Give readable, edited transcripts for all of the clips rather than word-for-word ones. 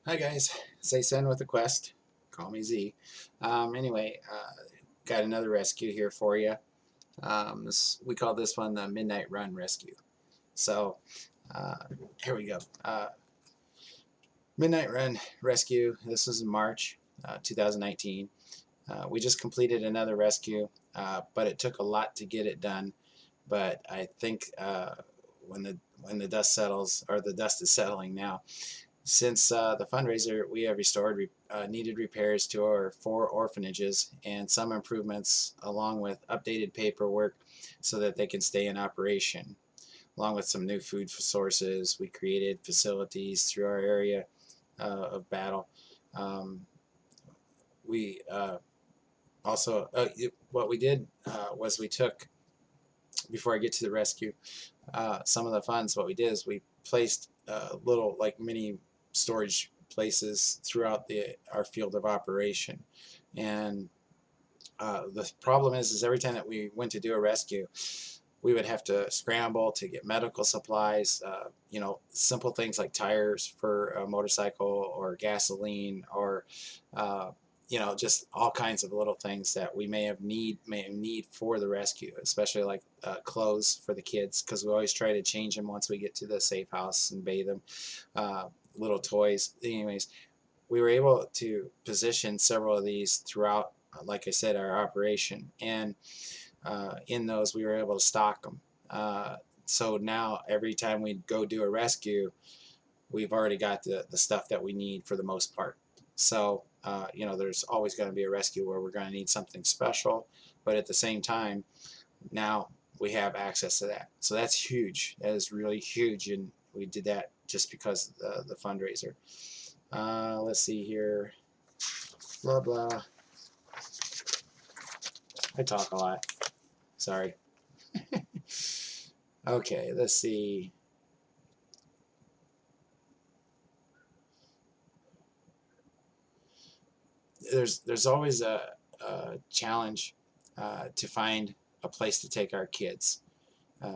Hi guys, Zaysen with the Quest. Call me Z. Anyway, got another rescue here for you. We call this one the Midnight Run Rescue. So uh, here we go. Midnight Run Rescue. This was in March 2019. We just completed another rescue, but it took a lot to get it done. But I think when the dust settles, or the dust is settling now, since the fundraiser, we have restored needed repairs to our 4 orphanages and some improvements along with updated paperwork so that they can stay in operation. Along with some new food sources, we created facilities through our area of battle. Um, we also, what we did was we took, before I get to the rescue, some of the funds, what we did is we placed little like mini storage places throughout our field of operation. And the problem is every time that we went to do a rescue, we would have to scramble to get medical supplies, simple things like tires for a motorcycle or gasoline or just all kinds of little things that we may need for the rescue, especially like clothes for the kids, because we always try to change them once we get to the safe house and bathe them. Little toys. Anyways, we were able to position several of these throughout, like I said, our operation, and in those we were able to stock them. So now every time we go do a rescue, we've already got the stuff that we need for the most part. So there's always going to be a rescue where we're going to need something special, but at the same time, now we have access to that. So that's huge. That is really huge, and we did that just because of the fundraiser. Let's see here. Blah blah. I talk a lot. Sorry. Okay, let's see. There's always a challenge to find a place to take our kids.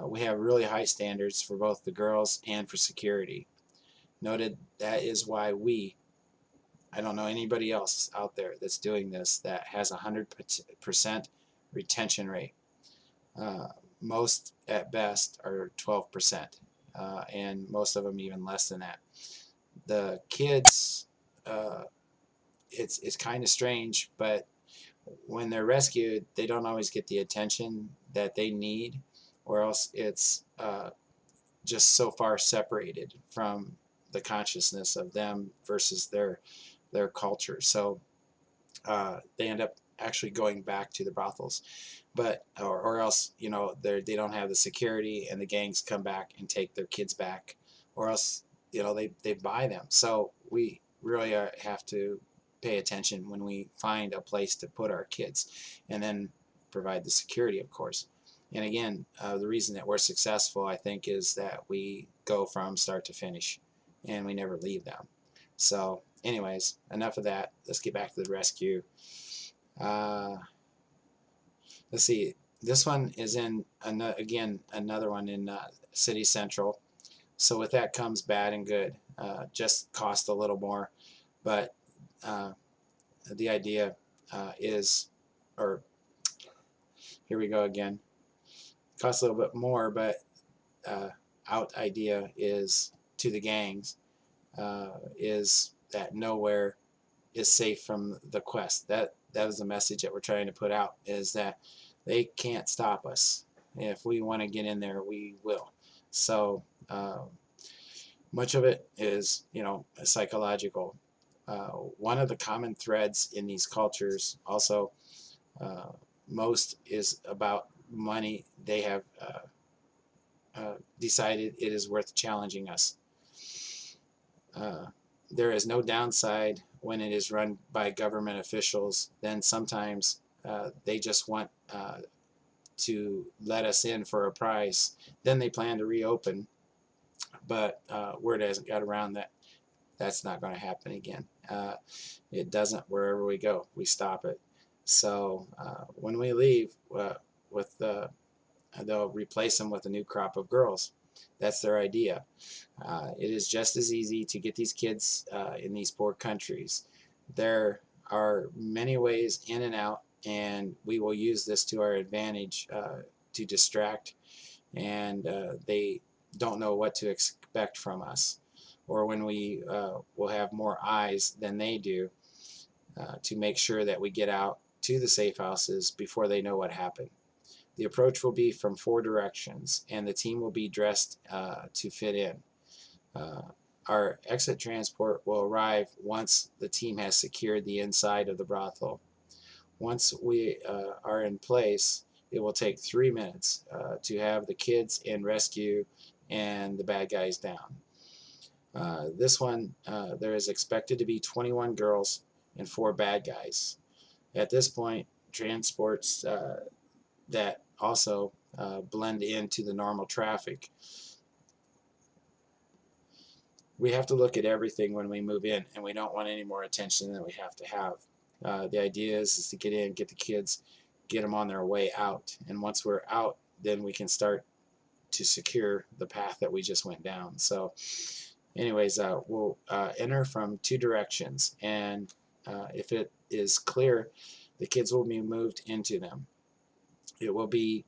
We have really high standards for both the girls and for security. Noted that is why I don't know anybody else out there that's doing this that has 100% retention rate. Most at best are 12%, and most of them even less than that. The kids, it's kind of strange, but when they're rescued, they don't always get the attention that they need, or else it's just so far separated from the consciousness of them versus their culture. So they end up actually going back to the brothels, but or else they don't have the security, and the gangs come back and take their kids back, or else they buy them. So we really have to pay attention when we find a place to put our kids, and then provide the security, of course. And again, the reason that we're successful, I think, is that we go from start to finish, and we never leave them. So anyways, enough of that. Let's get back to the rescue. Uh, let's see. This one is in, again, another one in City Central. So with that comes bad and good. Just cost a little more, but the idea is, or here we go again, costs a little bit more, but out idea is to the gangs is that nowhere is safe from the quest. That was the message that we're trying to put out, is that they can't stop us. If we want to get in there, we will. So much of it is psychological. One of the common threads in these cultures also, most is about money. They have decided it is worth challenging us. There is no downside when it is run by government officials. Then sometimes they just want to let us in for a price. Then they plan to reopen, but word hasn't got around that that's not going to happen again. It doesn't wherever we go. We stop it. So when we leave, they'll replace them with a new crop of girls. That's their idea. It is just as easy to get these kids in these poor countries. There are many ways in and out, and we will use this to our advantage to distract, and they don't know what to expect from us. Or when we will have more eyes than they do to make sure that we get out to the safe houses before they know what happened. The approach will be from 4 directions, and the team will be dressed to fit in. Our exit transport will arrive once the team has secured the inside of the brothel. Once we are in place, it will take 3 minutes to have the kids in rescue and the bad guys down. This one, there is expected to be 21 girls and 4 bad guys. At this point, transports that also blend into the normal traffic. We have to look at everything when we move in, and we don't want any more attention than we have to have. The idea is to get in, get the kids, get them on their way out, and once we're out, then we can start to secure the path that we just went down. So anyways, we'll enter from 2 directions, and if it is clear, the kids will be moved into them. It will be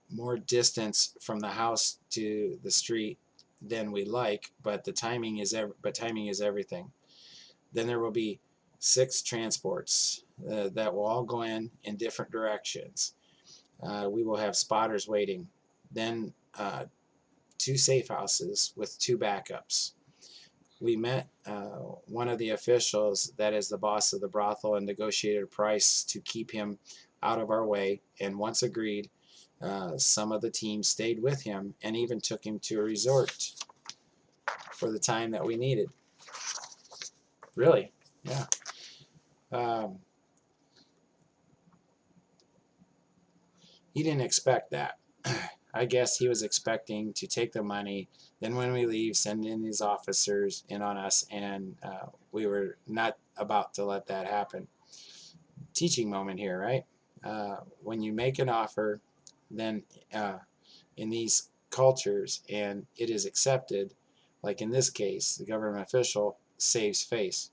more distance from the house to the street than we like, but timing is everything. Then there will be 6 transports that will all go in different directions. We will have spotters waiting. Then 2 safe houses with 2 backups. We met one of the officials that is the boss of the brothel and negotiated a price to keep him out of our way, and once agreed, some of the team stayed with him and even took him to a resort for the time that we needed. Really, yeah. He didn't expect that. I guess he was expecting to take the money, then when we leave, send in these officers in on us, and we were not about to let that happen. Teaching moment here, right? When you make an offer, then in these cultures, and it is accepted, like in this case, the government official saves face.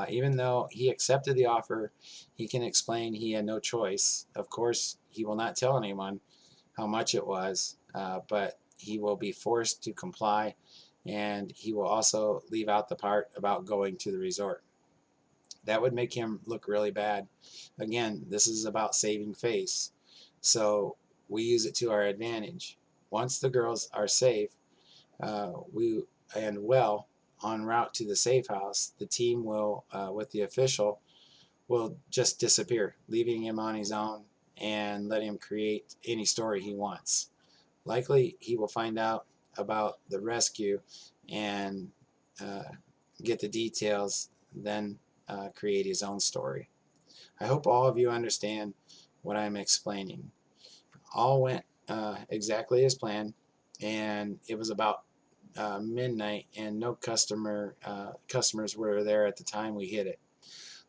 Even though he accepted the offer, he can explain he had no choice. Of course, he will not tell anyone how much it was, but he will be forced to comply, and he will also leave out the part about going to the resort. That would make him look really bad. Again, this is about saving face, so we use it to our advantage. Once the girls are safe, well en route to the safe house, the team will, with the official, will just disappear, leaving him on his own and let him create any story he wants. Likely, he will find out about the rescue and get the details, then create his own story. I hope all of you understand what I'm explaining. All went exactly as planned, and it was about midnight, and no customers were there at the time we hit it.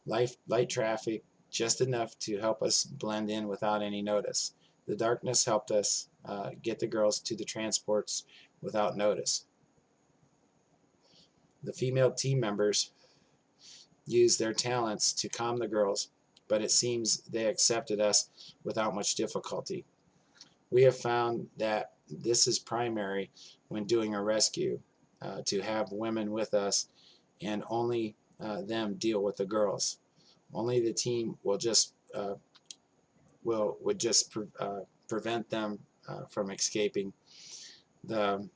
Light traffic, just enough to help us blend in without any notice. The darkness helped us get the girls to the transports without notice. The female team members used their talents to calm the girls, but it seems they accepted us without much difficulty. We have found that this is primary when doing a rescue, to have women with us and only them deal with the girls. Only the team will just prevent them from escaping. The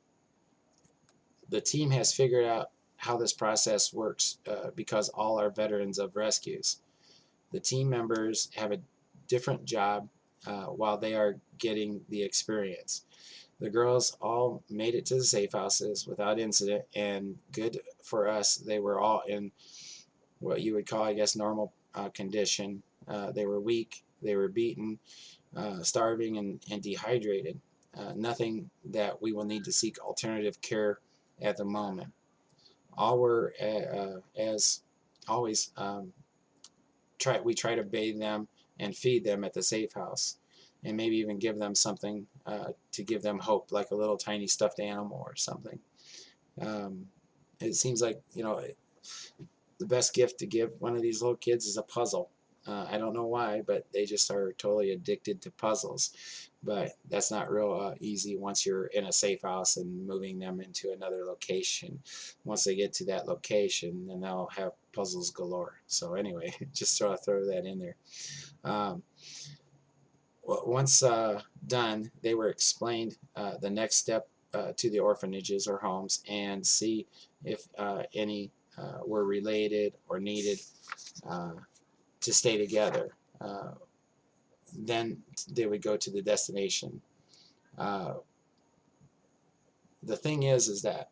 team has figured out how this process works because all are veterans of rescues. The team members have a different job while they are getting the experience. The girls all made it to the safe houses without incident, and good for us, they were all in what you would call, I guess, normal condition. They were weak, they were beaten, starving, and dehydrated. Nothing that we will need to seek alternative care at the moment. All were, as always, we try to bathe them and feed them at the safe house, and maybe even give them something to give them hope, like a little tiny stuffed animal or something. It seems like, you know, the best gift to give one of these little kids is a puzzle. I don't know why, but they just are totally addicted to puzzles. But that's not real easy once you're in a safe house and moving them into another location. Once they get to that location, then they'll have puzzles galore. So anyway, just throw that in there. Once done, they were explained the next step to the orphanages or homes and see if any were related or needed to stay together. Then they would go to the destination. The thing is that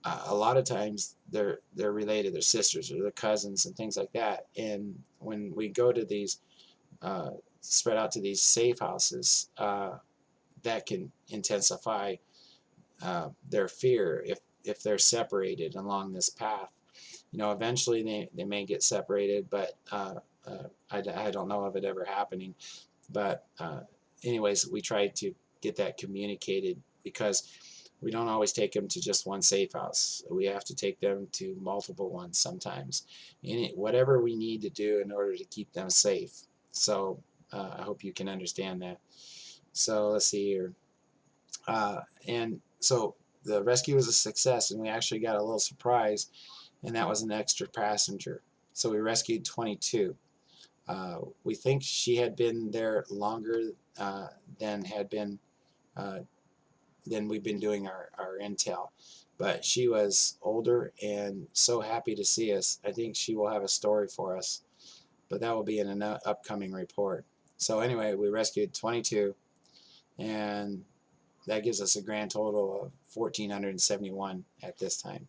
a lot of times they're related, they're sisters or they're cousins and things like that. And when we go to these spread out to these safe houses, that can intensify their fear if they're separated along this path. You know, eventually they may get separated, but I don't know of it ever happening. But anyways, we try to get that communicated because we don't always take them to just one safe house. We have to take them to multiple ones sometimes. Whatever we need to do in order to keep them safe. So I hope you can understand that. So let's see here. And so the rescue was a success, and we actually got a little surprise, and that was an extra passenger. So we rescued 22. We think she had been there longer than we've been doing our intel, but she was older and so happy to see us. I think she will have a story for us, but that will be in an upcoming report. So anyway, we rescued 22, and that gives us a grand total of 1,471 at this time.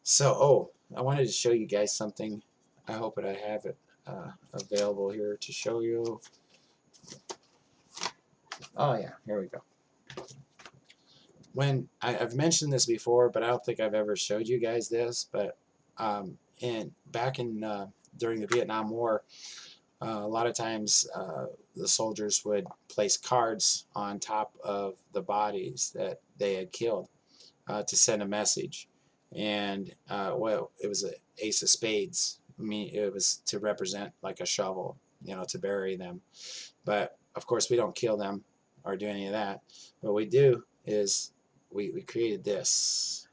So, I wanted to show you guys something. I hope that I have it available here to show you. Oh yeah, here we go. When I've mentioned this before, but I don't think I've ever showed you guys this. But back in during the Vietnam War, a lot of times the soldiers would place cards on top of the bodies that they had killed to send a message. And well, it was an ace of spades. I mean, it was to represent like a shovel, you know, to bury them. But of course, we don't kill them or do any of that. What we do is we created this.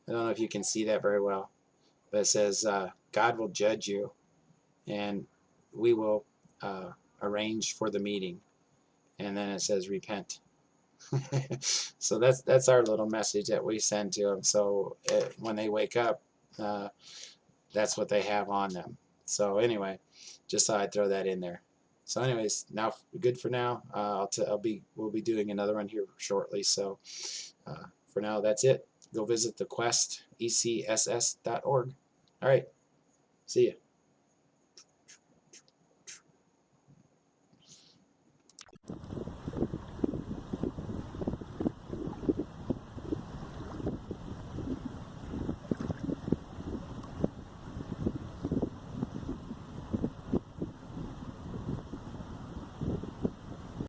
I don't know if you can see that very well, but it says, God will judge you, and we will arrange for the meeting. And then it says, repent. So that's our little message that we send to them. So when they wake up, that's what they have on them. So anyway, just thought I'd throw that in there. So anyways, now good for now. We'll be doing another one here shortly. So for now, that's it. Go visit the Quest ECSS.org. All right, see ya.